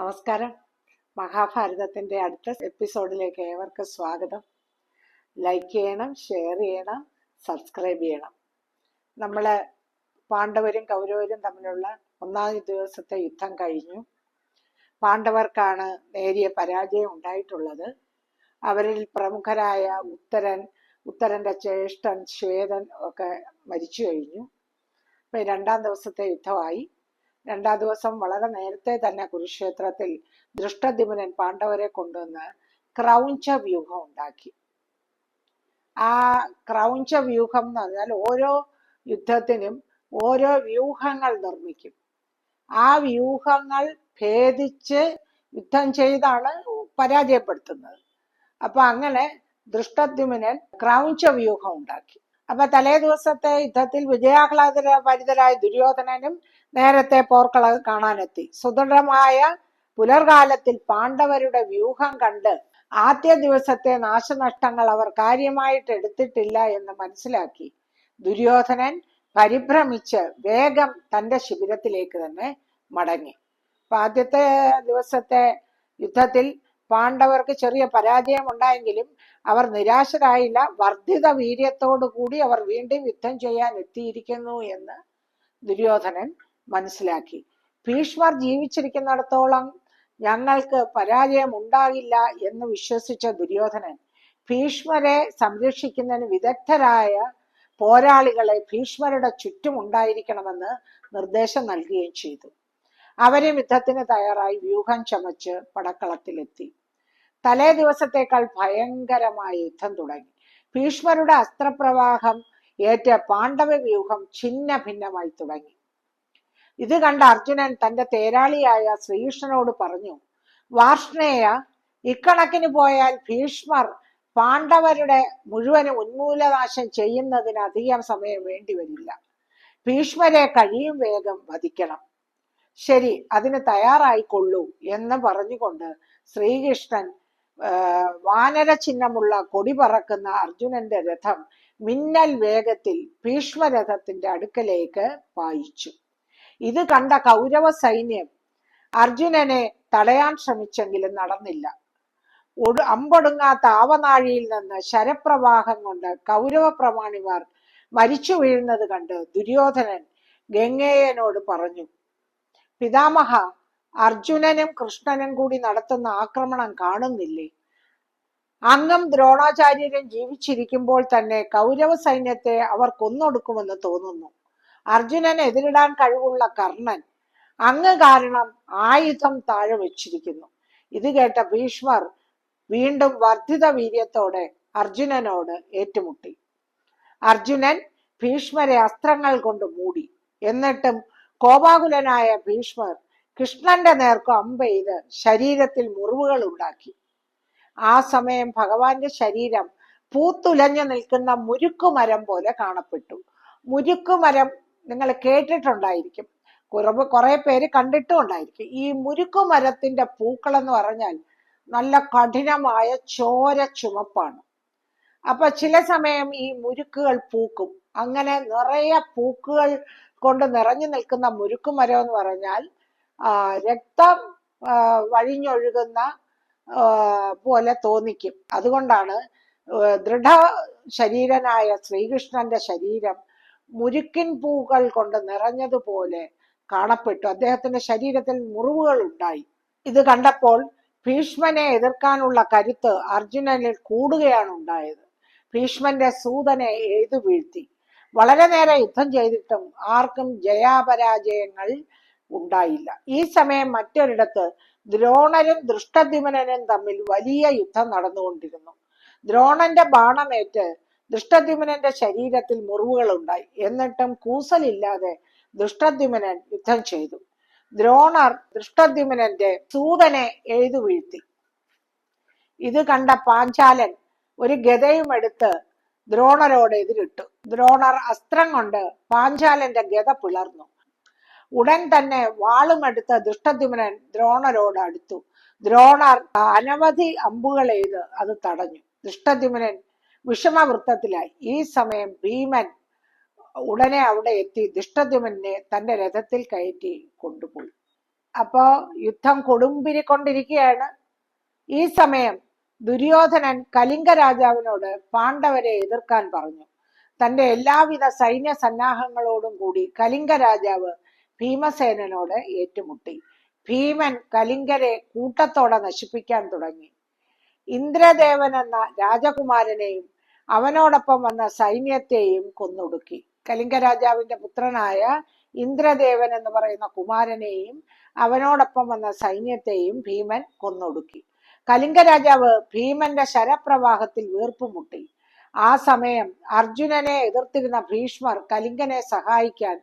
നമസ്കാരം. മഹാഭാരതത്തിന്റെ അടുത്ത എപ്പിസോഡിലേക്ക് ഏവർക്കും സ്വാഗതം. ലൈക്ക് ചെയ്യണം, ഷെയർ ചെയ്യണം, സബ്സ്ക്രൈബ് ചെയ്യണം. നമ്മള് പാണ്ഡവരും കൗരവരും തമ്മിലുള്ള ഒന്നാം ദിവസത്തെ യുദ്ധം കഴിഞ്ഞു. പാണ്ഡവർക്കാണ് നേരിയ പരാജയം ഉണ്ടായിട്ടുള്ളത്. അവരിൽ പ്രമുഖരായ ഉത്തരന്റെ ജ്യേഷ്ഠൻ ശ്വേതൻ ഒക്കെ മരിച്ചു കഴിഞ്ഞു. ഇപ്പൊ രണ്ടാം ദിവസത്തെ യുദ്ധമായി. രണ്ടാം ദിവസം വളരെ നേരത്തെ തന്നെ കുരുക്ഷേത്രത്തിൽ ദൃഷ്ടദ്യുമ്നൻ പാണ്ഡവരെ കൊണ്ടുവന്ന് ക്രൗഞ്ച വ്യൂഹം ഉണ്ടാക്കി. ആ ക്രൗഞ്ച വ്യൂഹം എന്ന് പറഞ്ഞാൽ ഓരോ യുദ്ധത്തിനും ഓരോ വ്യൂഹങ്ങൾ നിർമ്മിക്കും. ആ വ്യൂഹങ്ങൾ ഭേദിച്ച് യുദ്ധം ചെയ്താണ് പരാജയപ്പെടുത്തുന്നത്. അപ്പൊ അങ്ങനെ ദൃഷ്ടദ്യുമ്നൻ ക്രൗഞ്ച വ്യൂഹം ഉണ്ടാക്കി. അപ്പൊ തലേ ദിവസത്തെ യുദ്ധത്തിൽ വിജയാഹ്ലാദഭരിതരായ ദുര്യോധനനും നേരത്തെ പോർക്കള കാണാനെത്തി. സുദൃഢമായ പുലർകാലത്തിൽ പാണ്ഡവരുടെ വ്യൂഹം കണ്ട് ആദ്യ ദിവസത്തെ നാശനഷ്ടങ്ങൾ അവർ കാര്യമായിട്ട് എടുത്തിട്ടില്ല എന്ന് മനസ്സിലാക്കി ദുര്യോധനൻ പരിഭ്രമിച്ച് വേഗം തന്റെ ശിബിരത്തിലേക്ക് തന്നെ മടങ്ങി. അപ്പൊ ആദ്യത്തെ ദിവസത്തെ യുദ്ധത്തിൽ പാണ്ഡവർക്ക് ചെറിയ പരാജയം ഉണ്ടായെങ്കിലും അവർ നിരാശരായില്ല. വർദ്ധിത വീര്യത്തോടു കൂടി അവർ വീണ്ടും യുദ്ധം ചെയ്യാൻ എത്തിയിരിക്കുന്നു എന്ന് ദുര്യോധനൻ മനസ്സിലാക്കി. ഭീഷ്മർ ജീവിച്ചിരിക്കുന്നിടത്തോളം ഞങ്ങൾക്ക് പരാജയം ഉണ്ടാകില്ല എന്ന് വിശ്വസിച്ച ദുര്യോധനൻ ഭീഷ്മരെ സംരക്ഷിക്കുന്നതിന് വിദഗ്ധരായ പോരാളികളെ ഭീഷ്മരുടെ ചുറ്റും ഉണ്ടായിരിക്കണമെന്ന് നിർദ്ദേശം നൽകുകയും ചെയ്തു. അവരും യുദ്ധത്തിന് തയ്യാറായി വ്യൂഹം ചമച്ച് പടക്കളത്തിലെത്തി. തലേ ദിവസത്തേക്കാൾ ഭയങ്കരമായ യുദ്ധം തുടങ്ങി. ഭീഷ്മരുടെ അസ്ത്രപ്രവാഹം ഏറ്റ പാണ്ഡവ വ്യൂഹം ഛിന്ന ഭിന്നമായി തുടങ്ങി. ഇത് കണ്ട അർജുനൻ തന്റെ തേരാളിയായ ശ്രീകൃഷ്ണനോട് പറഞ്ഞു, വാർഷ്ണേയ, ഇക്കണക്കിന് പോയാൽ ഭീഷ്മർ പാണ്ഡവരുടെ മുഴുവനും ഉന്മൂലനാശം ചെയ്യുന്നതിന് അധികം സമയം വേണ്ടിവരില്ല. ഭീഷ്മരെ കഴിയും വേഗം വധിക്കണം. ശരി, അതിന് തയ്യാറായിക്കൊള്ളൂ എന്ന് പറഞ്ഞുകൊണ്ട് ശ്രീകൃഷ്ണൻ വാനര ചിഹ്നമുള്ള കൊടി പറക്കുന്ന അർജുനന്റെ രഥം മിന്നൽ വേഗത്തിൽ ഭീഷ്മരഥത്തിന്റെ അടുക്കലേക്ക് പായിച്ചു. ഇത് കണ്ട കൗരവ സൈന്യം അർജുനനെ തടയാൻ ശ്രമിച്ചെങ്കിലും നടന്നില്ല. അമ്പൊടുങ്ങാത്ത ആവനാഴിയിൽ നിന്ന് ശരപ്രവാഹം കൊണ്ട് കൗരവ പ്രമാണിമാർ മരിച്ചു വീഴുന്നത് കണ്ട് ദുര്യോധനൻ ഗംഗേയനോട് പറഞ്ഞു, പിതാമഹ, അർജുനനും കൃഷ്ണനും കൂടി നടത്തുന്ന ആക്രമണം കാണുന്നില്ലേ? അങ്ങും ദ്രോണാചാര്യരും ജീവിച്ചിരിക്കുമ്പോൾ തന്നെ കൗരവ സൈന്യത്തെ അവർ കൊന്നൊടുക്കുമെന്ന് തോന്നുന്നു. അർജുനന് എതിരിടാൻ കഴിവുള്ള കർണൻ അങ്ങ് കാരണം ആയുധം താഴെ വെച്ചിരിക്കുന്നു. ഇത് കേട്ട ഭീഷ്മർ വീണ്ടും വർദ്ധിത വീര്യത്തോടെ അർജുനനോട് ഏറ്റുമുട്ടി. അർജുനൻ ഭീഷ്മരെ അസ്ത്രങ്ങൾ കൊണ്ട് മൂടി. എന്നിട്ടും കോപാകുലനായ ഭീഷ്മർ കൃഷ്ണന്റെ നേർക്ക് അമ്പെയ്ത് ശരീരത്തിൽ മുറിവുകൾ ഉണ്ടാക്കി. ആ സമയം ഭഗവാന്റെ ശരീരം പൂത്തുലഞ്ഞു നിൽക്കുന്ന മുരുക്കുമരം പോലെ കാണപ്പെട്ടു. മുരുക്കുമരം നിങ്ങൾ കേട്ടിട്ടുണ്ടായിരിക്കും, കുറെ പേര് കണ്ടിട്ടും ഉണ്ടായിരിക്കും. ഈ മുരുക്കുമരത്തിന്റെ പൂക്കൾ എന്ന് പറഞ്ഞാൽ നല്ല കഠിനമായ ചോര ചുമപ്പാണ്. അപ്പൊ ചില സമയം ഈ മുരുക്കുകൾ പൂക്കും. അങ്ങനെ നിറയെ പൂക്കുകൾ കൊണ്ട് നിറഞ്ഞു നിൽക്കുന്ന മുരുക്കുമരം എന്ന് പറഞ്ഞാൽ രക്തം വഴിഞ്ഞൊഴുകുന്ന പോലെ തോന്നിക്കും. അതുകൊണ്ടാണ് ദൃഢ ശരീരനായ ശ്രീകൃഷ്ണന്റെ ശരീരം മുരുക്കിൻ പൂക്കൾ കൊണ്ട് നിറഞ്ഞതുപോലെ കാണപ്പെട്ടു. അദ്ദേഹത്തിന്റെ ശരീരത്തിൽ മുറിവുകൾ ഉണ്ടായി. ഇത് കണ്ടപ്പോൾ ഭീഷ്മനെ എതിർക്കാനുള്ള കരുത്ത് അർജുനനിൽ കൂടുകയാണ് ഉണ്ടായത്. ഭീഷ്മന്റെ സൂതനെ എയ്തു വീഴ്ത്തി. വളരെ നേരം യുദ്ധം ചെയ്തിട്ടും ആർക്കും ജയാപരാജയങ്ങൾ ഉണ്ടായില്ല. ഈ സമയം മറ്റൊരിടത്ത് ദ്രോണരും ദൃഷ്ടദ്യുമ്നനും തമ്മിൽ വലിയ യുദ്ധം നടന്നുകൊണ്ടിരുന്നു. ദ്രോണന്റെ ബാണമേറ്റ് ദൃഷ്ടദ്യുമ്നന്റെ ശരീരത്തിൽ മുറിവുകൾ ഉണ്ടായി. എന്നിട്ടും കൂസലില്ലാതെ ദൃഷ്ടദ്യുമ്നൻ യുദ്ധം ചെയ്തു. ദ്രോണർ ദൃഷ്ടദ്യുമ്നന്റെ സൂതനെ എഴുതു വീഴ്ത്തി. ഇത് കണ്ട പാഞ്ചാലൻ ഒരു ഗദയും എടുത്ത് ദ്രോണരോട് എതിരിട്ടു. ദ്രോണർ അസ്ത്രം കൊണ്ട് പാഞ്ചാലന്റെ ഗദ പിളർന്നു. ഉടൻ തന്നെ വാളുമെടുത്ത് ദൃഷ്ടദ്യുമ്നൻ ദ്രോണരോട് അടുത്തു. ദ്രോണർ അനവധി അമ്പുകൾ എയ്ത് അത് തടഞ്ഞു. ദൃഷ്ടദ്യുമ്നൻ വിഷമവൃത്തത്തിലായി. ഈ സമയം ഭീമൻ ഉടനെ അവിടെ എത്തി ദൃഷ്ടദ്യുമ്നെ തന്റെ രഥത്തിൽ കയറ്റി കൊണ്ടുപോയി. അപ്പോ യുദ്ധം കൊടുമ്പിരിക്കൊണ്ടിരിക്കുകയാണ്. ഈ സമയം ദുര്യോധനൻ കലിംഗ രാജാവിനോട് പാണ്ഡവരെ എതിർക്കാൻ പറഞ്ഞു. തന്റെ എല്ലാവിധ സൈന്യ സന്നാഹങ്ങളോടും കൂടി കലിംഗ രാജാവ് ഭീമസേനോട് ഏറ്റുമുട്ടി. ഭീമൻ കലിംഗരെ കൂട്ടത്തോടെ നശിപ്പിക്കാൻ തുടങ്ങി. ഇന്ദ്രദേവൻ എന്ന രാജകുമാരനെയും അവനോടൊപ്പം വന്ന സൈന്യത്തെയും കൊന്നൊടുക്കി. കലിംഗ രാജാവിന്റെ പുത്രനായ ഇന്ദ്രദേവൻ എന്ന് പറയുന്ന കുമാരനെയും അവനോടൊപ്പം വന്ന സൈന്യത്തെയും ഭീമൻ കൊന്നൊടുക്കി. കലിംഗ രാജാവ് ഭീമന്റെ ശരപ്രവാഹത്തിൽ വീർപ്പുമുട്ടി. ആ സമയം അർജുനനെ എതിർത്തിരുന്ന ഭീഷ്മർ കലിംഗനെ സഹായിക്കാൻ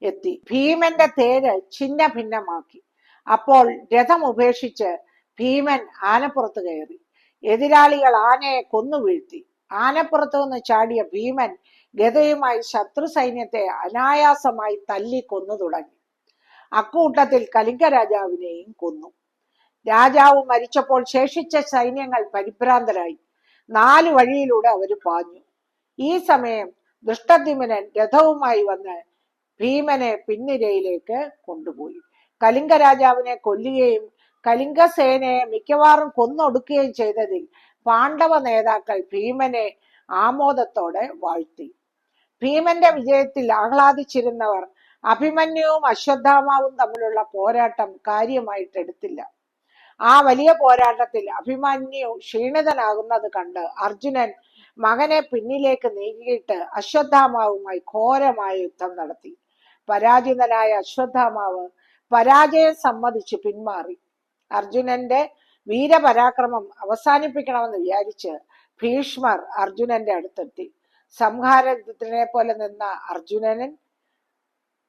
എത്തി. ഭീമന്റെ തേര് ഛിന്ന ഭിന്നമാക്കി. അപ്പോൾ രഥം ഉപേക്ഷിച്ച് ഭീമൻ ആനപ്പുറത്ത് കയറി. എതിരാളികൾ ആനയെ കൊന്നു വീഴ്ത്തി. ആനപ്പുറത്തു നിന്ന് ചാടിയ ഭീമൻ ഗദയുമായി ശത്രു സൈന്യത്തെ അനായാസമായി തല്ലി കൊന്നു തുടങ്ങി. അക്കൂട്ടത്തിൽ കലിംഗ രാജാവിനെയും കൊന്നു. രാജാവ് മരിച്ചപ്പോൾ ശേഷിച്ച സൈന്യങ്ങൾ പരിഭ്രാന്തരായി. 4 വഴിയിലൂടെ അവർ പാഞ്ഞു. ഈ സമയം ദൃഷ്ടദ്യുമ്നൻ രഥവുമായി വന്ന് ഭീമനെ പിൻനിരയിലേക്ക് കൊണ്ടുപോയി. കലിംഗ രാജാവിനെ കൊല്ലുകയും കലിംഗ സേനയെ മിക്കവാറും കൊന്നൊടുക്കുകയും ചെയ്തതിൽ പാണ്ഡവ നേതാക്കൾ ഭീമനെ ആമോദത്തോടെ വാഴ്ത്തി. ഭീമന്റെ വിജയത്തിൽ ആഹ്ലാദിച്ചിരുന്നവർ അഭിമന്യുവും അശ്വത്ഥാമാവും തമ്മിലുള്ള പോരാട്ടം കാര്യമായിട്ടെടുത്തില്ല. ആ വലിയ പോരാട്ടത്തിൽ അഭിമന്യു ക്ഷീണിതനാകുന്നത് കണ്ട് അർജുനൻ മകനെ പിന്നിലേക്ക് നീക്കിയിട്ട് അശ്വത്ഥാമാവുമായി ഘോരമായ യുദ്ധം നടത്തി. പരാജിതനായ അശ്വത്ഥാമാവ് പരാജയം സമ്മതിച്ച് പിന്മാറി. അർജുനന്റെ വീരപരാക്രമം അവസാനിപ്പിക്കണമെന്ന് വിചാരിച്ച് ഭീഷ്മർ അർജുനന്റെ അടുത്തെത്തി. സംഹാരത്തിനെ പോലെ നിന്ന അർജുനൻ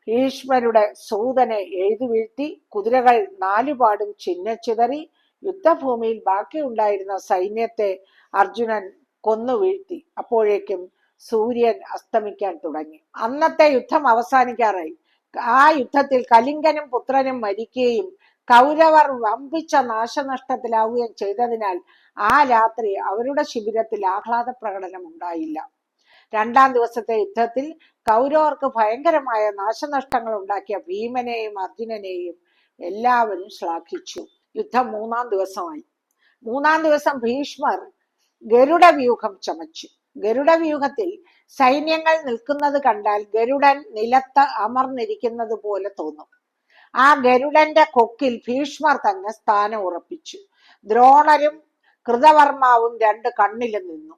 ഭീഷ്മരുടെ സൂതനെ എഴുതി വീഴ്ത്തി. കുതിരകൾ 4 പാടും ചിഹ്നച്ചിതറി. യുദ്ധഭൂമിയിൽ ബാക്കിയുണ്ടായിരുന്ന സൈന്യത്തെ അർജുനൻ കൊന്നു വീഴ്ത്തി. അപ്പോഴേക്കും സൂര്യൻ അസ്തമിക്കാൻ തുടങ്ങി. അന്നത്തെ യുദ്ധം അവസാനിക്കാറായി. ആ യുദ്ധത്തിൽ കലിംഗനും പുത്രനും മരിക്കുകയും കൗരവർ വമ്പിച്ച നാശനഷ്ടത്തിലാവുകയും ചെയ്തതിനാൽ ആ രാത്രി അവരുടെ ശിബിരത്തിൽ ആഹ്ലാദ പ്രകടനം ഉണ്ടായില്ല. 2ാം ദിവസത്തെ യുദ്ധത്തിൽ കൗരവർക്ക് ഭയങ്കരമായ നാശനഷ്ടങ്ങൾ ഉണ്ടാക്കിയ ഭീമനെയും അർജുനനെയും എല്ലാവരും ശ്ലാഘിച്ചു. യുദ്ധം 3ാം ദിവസമായി. 3ാം ദിവസം ഭീഷ്മർ ഗരുഡവ്യൂഹം ചമച്ചു. ഗരുഡവ്യൂഹത്തിൽ സൈന്യങ്ങൾ നിൽക്കുന്നത് കണ്ടാൽ ഗരുഡൻ നിലത്ത് അമർന്നിരിക്കുന്നത് പോലെ തോന്നും. ആ ഗരുഡന്റെ കൊക്കിൽ ഭീഷ്മർ തന്നെ സ്ഥാനം ഉറപ്പിച്ചു. ദ്രോണരും കൃതവർമാവും 2 കണ്ണിലും നിന്നു.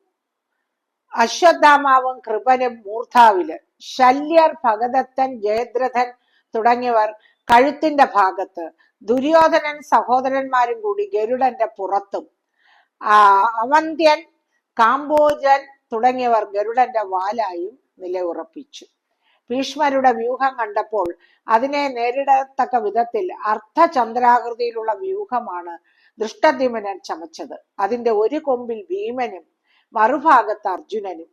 അശ്വത്ഥാമാവും കൃപനും മൂർധാവില്. ശല്യർ, ഭഗദത്തൻ, ജയദ്രഥൻ തുടങ്ങിയവർ കഴുത്തിന്റെ ഭാഗത്ത്. ദുര്യോധനൻ സഹോദരന്മാരും കൂടി ഗരുഡന്റെ പുറത്തും. അവന്ത്യൻ, കാംബോജൻ തുടങ്ങിയവർ ഗരുഡന്റെ വാലായും നിലയുറപ്പിച്ചു. ഭീഷ്മരുടെ വ്യൂഹം കണ്ടപ്പോൾ അതിനെ നേരിടത്തക്ക വിധത്തിൽ അർദ്ധചന്ദ്രാകൃതിയിലുള്ള വ്യൂഹമാണ് ദൃഷ്ടദ്യുമ്നൻ ചമച്ചത്. അതിന്റെ ഒരു കൊമ്പിൽ ഭീമനും മറുഭാഗത്ത് അർജുനനും.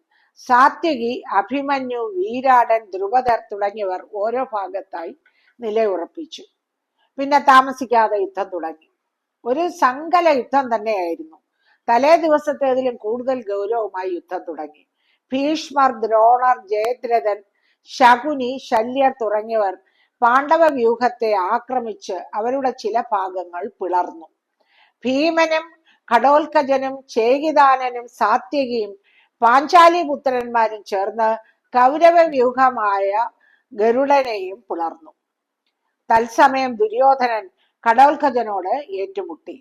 സാത്യകി, അഭിമന്യു, വീരാടൻ, ദ്രുപദർ തുടങ്ങിയവർ ഓരോ ഭാഗത്തായി നിലയുറപ്പിച്ചു. പിന്നെ താമസിക്കാതെ യുദ്ധം തുടങ്ങി. ഒരു സങ്കല യുദ്ധം തന്നെയായിരുന്നു. തലേ ദിവസത്തേതിലും കൂടുതൽ ഗൗരവമായി യുദ്ധം തുടങ്ങി. ഭീഷ്മർ, ദ്രോണർ, ജയദ്രഥൻ, ശകുനി, ശല്യർ തുടങ്ങിയവർ പാണ്ഡവ വ്യൂഹത്തെ ആക്രമിച്ച് അവരുടെ ചില ഭാഗങ്ങൾ പിളർന്നു. ഭീമനും ഘടോൽക്കജനും ചേകിതാനനും സാത്യകിയും പാഞ്ചാലി പുത്രന്മാരും ചേർന്ന് കൗരവ വ്യൂഹമായ ഗരുഡനെയും പിളർന്നു. തത്സമയം ദുര്യോധനൻ ഘടോൽക്കജനോട് ഏറ്റുമുട്ടി.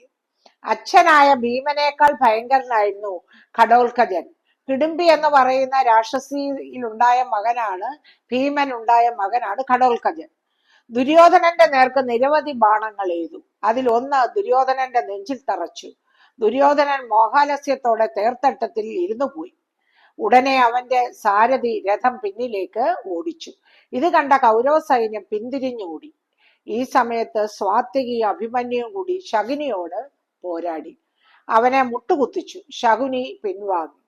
അച്ഛനായ ഭീമനേക്കാൾ ഭയങ്കരനായിരുന്നു ഘടോൽക്കജൻ. കിടുംബി എന്ന് പറയുന്ന രാക്ഷസിയിലുണ്ടായ മകനാണ് ഘടോൽക്കജൻ. ദുര്യോധനന്റെ നേർക്ക് നിരവധി ബാണങ്ങൾ എയ്തു. അതിൽ ഒന്ന് ദുര്യോധനന്റെ നെഞ്ചിൽ തറച്ചു. ദുര്യോധനൻ മോഹാലസ്യത്തോടെ തേർത്തട്ടത്തിൽ ഇരുന്നു പോയി. ഉടനെ അവന്റെ സാരഥി രഥം പിന്നിലേക്ക് ഓടിച്ചു. ഇത് കണ്ട കൗരവ സൈന്യം പിന്തിരിഞ്ഞോടി. ഈ സമയത്ത് സ്വാത്യകി, അഭിമന്യുവും കൂടി ശകുനിയോട് പോരാടി. അവനെ മുട്ടുകുത്തിച്ചു. ശകുനി പിൻവാങ്ങി.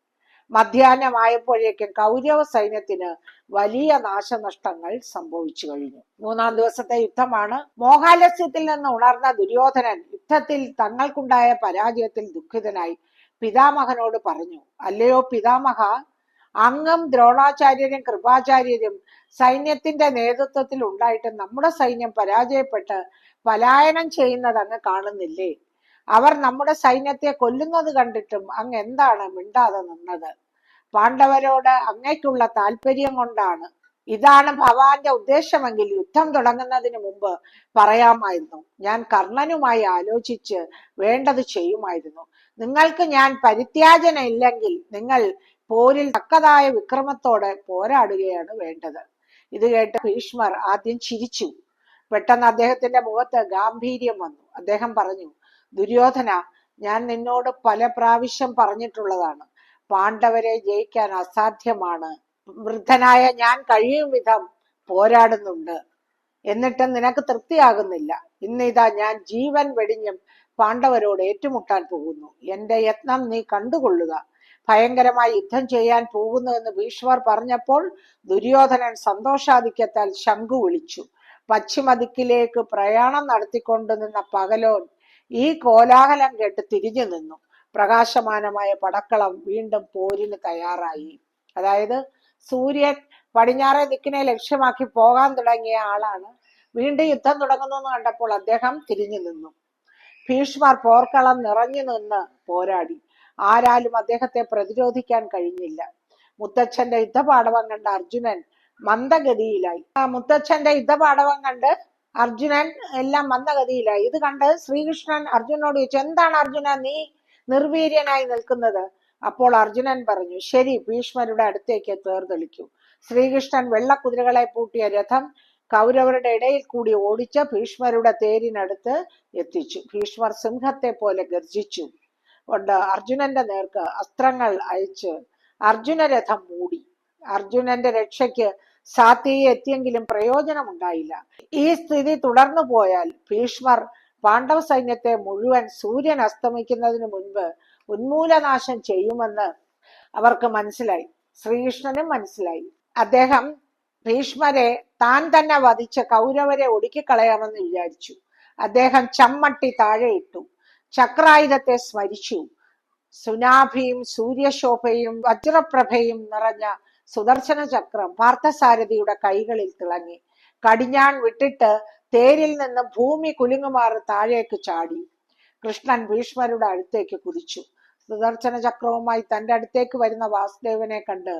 മധ്യാഹ്നമായപ്പോഴേക്കും കൗരവ സൈന്യത്തിന് വലിയ നാശനഷ്ടങ്ങൾ സംഭവിച്ചു കഴിഞ്ഞു. 3ാം ദിവസത്തെ യുദ്ധമാണ്. മോഹാലസ്യത്തിൽ നിന്ന് ഉണർന്ന ദുര്യോധനൻ യുദ്ധത്തിൽ തങ്ങൾക്കുണ്ടായ പരാജയത്തിൽ ദുഃഖിതനായി പിതാമഹനോട് പറഞ്ഞു, അല്ലയോ പിതാമഹ, അങ്ങും ദ്രോണാചാര്യരും കൃപാചാര്യരും സൈന്യത്തിന്റെ നേതൃത്വത്തിൽ ഉണ്ടായിട്ട് നമ്മുടെ സൈന്യം പരാജയപ്പെട്ട് പലായനം ചെയ്യുന്നത് അങ്ങ് കാണുന്നില്ലേ? അവർ നമ്മുടെ സൈന്യത്തെ കൊല്ലുന്നത് കണ്ടിട്ടും അങ്ങ് എന്താണ് മിണ്ടാതെ നിന്നത്? പാണ്ഡവരോട് അങ്ങയ്ക്കുള്ള താല്പര്യം കൊണ്ടാണ്. ഇതാണ് ഭഗവാന്റെ ഉദ്ദേശമെങ്കിൽ യുദ്ധം തുടങ്ങുന്നതിന് മുമ്പ് പറയാമായിരുന്നു. ഞാൻ കർണനുമായി ആലോചിച്ച് വേണ്ടത് ചെയ്യുമായിരുന്നു. നിങ്ങൾക്ക് ഞാൻ പരിത്യാജനയില്ലെങ്കിൽ നിങ്ങൾ പോരിൽ തക്കതായ വിക്രമത്തോടെ പോരാടുകയാണ് വേണ്ടത്. ഇത് കേട്ട് ഭീഷ്മർ ആദ്യം ചിരിച്ചു. പെട്ടെന്ന് അദ്ദേഹത്തിന്റെ മുഖത്ത് ഗാംഭീര്യം വന്നു. അദ്ദേഹം പറഞ്ഞു, ദുര്യോധന, ഞാൻ നിന്നോട് പല പ്രാവശ്യം പറഞ്ഞിട്ടുള്ളതാണ്, പാണ്ഡവരെ ജയിക്കാൻ അസാധ്യമാണ്. വൃദ്ധനായ ഞാൻ കഴിയും വിധം പോരാടുന്നുണ്ട്, എന്നിട്ടും നിനക്ക് തൃപ്തിയാകുന്നില്ല. ഇന്നിതാ ഞാൻ ജീവൻ വെടിഞ്ഞും പാണ്ഡവരോട് ഏറ്റുമുട്ടാൻ പോകുന്നു. എന്റെ യത്നം നീ കണ്ടുകൊള്ളുക. ഭയങ്കരമായി യുദ്ധം ചെയ്യാൻ പോകുന്നുവെന്ന് ഭീഷ്മർ പറഞ്ഞപ്പോൾ ദുര്യോധനൻ സന്തോഷാധിക്യത്താൽ ശംഖു വിളിച്ചു. പശ്ചിമദിക്കിലേക്ക് പ്രയാണം നടത്തിക്കൊണ്ടു നിന്ന പകലോൻ ഈ കോലാഹലം കേട്ട് തിരിഞ്ഞു നിന്നു. പ്രകാശമാനമായ പടക്കളം വീണ്ടും പോരിന് തയ്യാറായി. അതായത് സൂര്യൻ പടിഞ്ഞാറേ ദിക്കിനെ ലക്ഷ്യമാക്കി പോകാൻ തുടങ്ങിയ ആളാണ്. വീണ്ടും യുദ്ധം തുടങ്ങുന്നു എന്ന് കണ്ടപ്പോൾ അദ്ദേഹം തിരിഞ്ഞു നിന്നു. ഭീഷ്മർ പോർക്കളം നിറഞ്ഞു നിന്ന് പോരാടി. ആരാലും അദ്ദേഹത്തെ പ്രതിരോധിക്കാൻ കഴിഞ്ഞില്ല. മുത്തച്ഛന്റെ യുദ്ധപാടവം കണ്ട അർജുനൻ മന്ദഗതിയിലായി. അർജുനൻ എല്ലാം മന്ദഗതിയിലായി. ഇത് കണ്ട് ശ്രീകൃഷ്ണൻ അർജുനോട് ചോദിച്ചു, എന്താണ് അർജുന നീ നിർവീര്യനായി നിൽക്കുന്നത്? അപ്പോൾ അർജുനൻ പറഞ്ഞു, ശരി, ഭീഷ്മരുടെ അടുത്തേക്ക് തേർതെളിക്കൂ. ശ്രീകൃഷ്ണൻ വെള്ളക്കുതിരകളെ പൂട്ടിയ രഥം കൗരവരുടെ ഇടയിൽ കൂടി ഓടിച്ച് ഭീഷ്മരുടെ തേരിനടുത്ത് എത്തിച്ചു. ഭീഷ്മർ സിംഹത്തെ പോലെ ഗർജിച്ചു കൊണ്ട് അർജുനന്റെ നേർക്ക് അസ്ത്രങ്ങൾ അയച്ച് അർജുന രഥം മൂടി. അർജുനന്റെ രക്ഷയ്ക്ക് സാത്യയെ എത്തിയെങ്കിലും പ്രയോജനമുണ്ടായില്ല. ഈ സ്ഥിതി തുടർന്നു പോയാൽ ഭീഷ്മർ പാണ്ഡവ സൈന്യത്തെ മുഴുവൻ സൂര്യൻ അസ്തമിക്കുന്നതിന് മുൻപ് ഉന്മൂലനാശം ചെയ്യുമെന്ന് അവർക്ക് മനസ്സിലായി. ശ്രീകൃഷ്ണനും മനസ്സിലായി. അദ്ദേഹം ഭീഷ്മരെ താൻ തന്നെ വധിച്ച് കൗരവരെ ഒടുക്കിക്കളയാമെന്ന് വിചാരിച്ചു. അദ്ദേഹം ചമ്മട്ടി താഴെയിട്ടു. ചക്രായുധത്തെ സ്മരിച്ചു. സുനാഭിയും സൂര്യശോഭയും വജ്രപ്രഭയും നിറഞ്ഞ സുദർശന ചക്രം പാർത്ഥസാരഥിയുടെ കൈകളിൽ തിളങ്ങി. കടിഞ്ഞാൺ വിട്ടിട്ട് തേരിൽ നിന്ന് ഭൂമി കുലുങ്ങുമാറ് താഴേക്ക് ചാടി. കൃഷ്ണൻ ഭീഷ്മരുടെ അടുത്തേക്ക് കുതിച്ചു. സുദർശന ചക്രവുമായി തന്റെ അടുത്തേക്ക് വരുന്ന വാസുദേവനെ കണ്ട്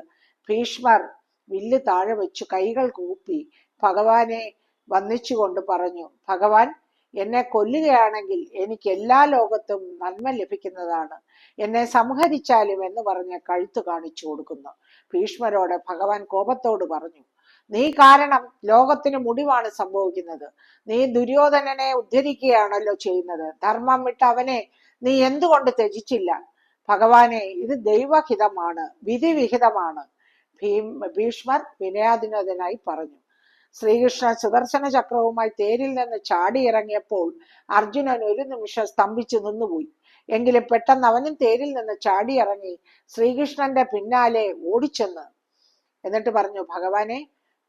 ഭീഷ്മർ വില്ല് താഴെ വെച്ചു കൈകൾ കൂപ്പി ഭഗവാനെ വന്ദിച്ചുകൊണ്ട് പറഞ്ഞു, ഭഗവാൻ, എന്നെ കൊല്ലുകയാണെങ്കിൽ എനിക്ക് എല്ലാ ലോകത്തും നന്മ ലഭിക്കുന്നതാണ്. എന്നെ സംഹരിച്ചാലും എന്ന് പറഞ്ഞ് കഴുത്ത് കാണിച്ചു കൊടുക്കുന്നു. ഭീഷ്മരോട് ഭഗവാൻ കോപത്തോട് പറഞ്ഞു, നീ കാരണം ലോകത്തിന് മുടിവാണ് സംഭവിക്കുന്നത്. നീ ദുര്യോധനനെ ഉദ്ധരിക്കുകയാണല്ലോ ചെയ്യുന്നത്. ധർമ്മം വിട്ട് അവനെ നീ എന്തുകൊണ്ട് ത്യജിച്ചില്ല? ഭഗവാനെ, ഇത് ദൈവഹിതമാണ്, വിധിവിഹിതമാണ്. ഭീഷ്മർ വിനയാധീനനായി പറഞ്ഞു. ശ്രീകൃഷ്ണൻ സുദർശന ചക്രവുമായി തേരിൽ നിന്ന് ചാടിയിറങ്ങിയപ്പോൾ അർജുനൻ ഒരു നിമിഷം സ്തംഭിച്ചു നിന്നുപോയി. എങ്കിലും പെട്ടെന്ന് അവനും തേരിൽ നിന്ന് ചാടിയിറങ്ങി ശ്രീകൃഷ്ണന്റെ പിന്നാലെ ഓടിച്ചെന്ന് എന്നിട്ട് പറഞ്ഞു, ഭഗവാനെ,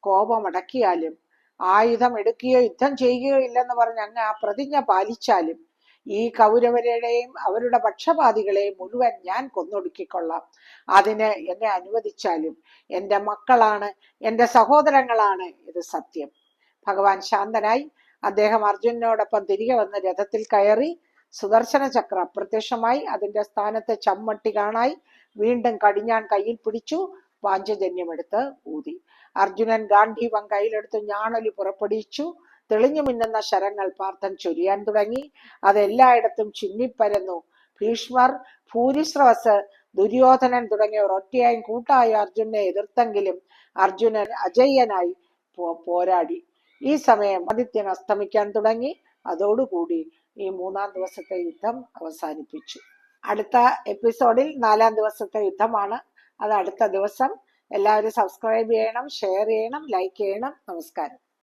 കോപമടക്കിയാലും ആയുധം എടുക്കുകയോ യുദ്ധം ചെയ്യുകയോ ഇല്ലെന്ന് പറഞ്ഞ് അങ്ങ് ആ പ്രതിജ്ഞ പാലിച്ചാലും ഈ കൗരവരുടെയും അവരുടെ പക്ഷപാതികളെയും മുഴുവൻ ഞാൻ കൊന്നൊടുക്കിക്കൊള്ളാം. അതിന് എന്നെ അനുവദിച്ചാലും എൻ്റെ മക്കളാണ്, എൻ്റെ സഹോദരങ്ങളാണ്, ഇത് സത്യം. ഭഗവാൻ ശാന്തനായി. അദ്ദേഹം അർജുനനോടൊപ്പം തിരികെ വന്ന് രഥത്തിൽ കയറി. സുദർശന ചക്ര അപ്രത്യക്ഷമായി. അതിന്റെ സ്ഥാനത്ത് ചമ്മട്ടി കാണായി. വീണ്ടും കടിഞ്ഞാൻ കയ്യിൽ പിടിച്ചു. പാഞ്ചജന്യമെടുത്ത് ഊതി. അർജുനൻ ഗാന്ധീവം കയ്യിലെടുത്ത് ഞാണൊലി പുറപ്പെടുവിച്ചു. തെളിഞ്ഞു മിന്നുന്ന ശരങ്ങൾ പാർത്ഥൻ ചൊരിയാൻ തുടങ്ങി. അതെല്ലായിടത്തും ചിന്നിപ്പരന്നു. ഭീഷ്മർ, ഭൂരിശ്രവസ്, ദുര്യോധനൻ തുടങ്ങിയവർ ഒറ്റയായും കൂട്ടായി അർജുനെ എതിർത്തെങ്കിലും അർജുനൻ അജയ്യനായി പോരാടി. ഈ സമയം ആദിത്യൻ അസ്തമിക്കാൻ തുടങ്ങി. അതോടുകൂടി ഈ 3-ാം ദിവസത്തെ യുദ്ധം അവസാനിപ്പിച്ചു. അടുത്ത എപ്പിസോഡിൽ 4-ാം ദിവസത്തെ യുദ്ധമാണ്. അത് അടുത്ത ദിവസം. എല്ലാവരും സബ്സ്ക്രൈബ് ചെയ്യണം, ഷെയർ ചെയ്യണം, ലൈക്ക് ചെയ്യണം. നമസ്കാരം.